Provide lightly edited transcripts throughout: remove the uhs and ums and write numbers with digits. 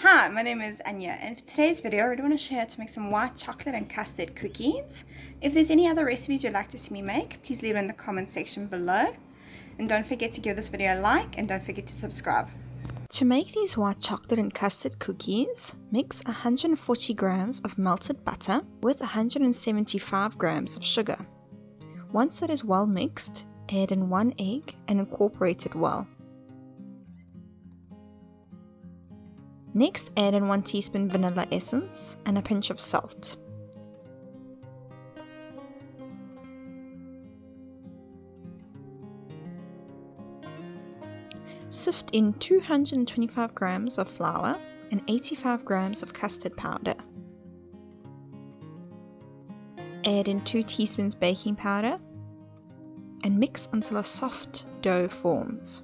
Hi, my name is Anya, and for today's video I really want to show you how to make some white chocolate and custard cookies. If there's any other recipes you'd like to see me make, please leave it in the comment section below. And don't forget to give this video a like, and don't forget to subscribe. To make these white chocolate and custard cookies, mix 140 grams of melted butter with 175 grams of sugar. Once that is well mixed, add in 1 egg and incorporate it well. Next, add in 1 teaspoon vanilla essence and a pinch of salt. Sift in 225 grams of flour and 85 grams of custard powder. Add in 2 teaspoons baking powder and mix until a soft dough forms.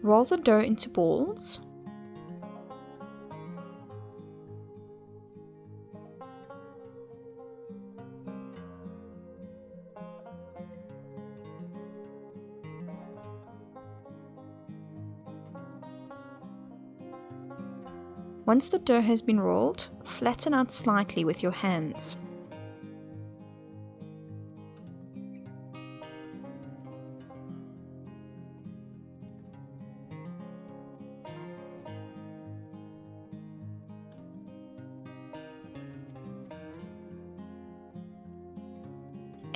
Roll the dough into balls. Once the dough has been rolled, flatten out slightly with your hands.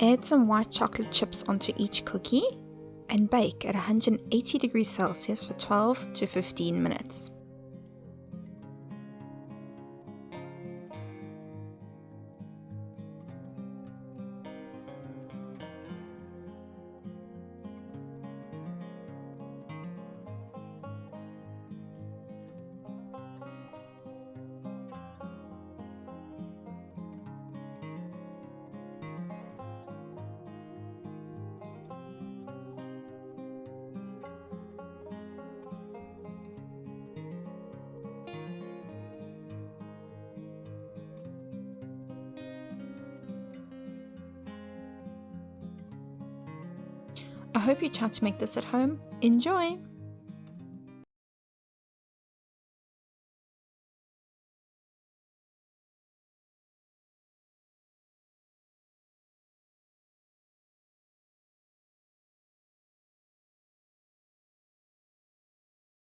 Add some white chocolate chips onto each cookie and bake at 180 degrees Celsius for 12 to 15 minutes. I hope you try to make this at home. Enjoy!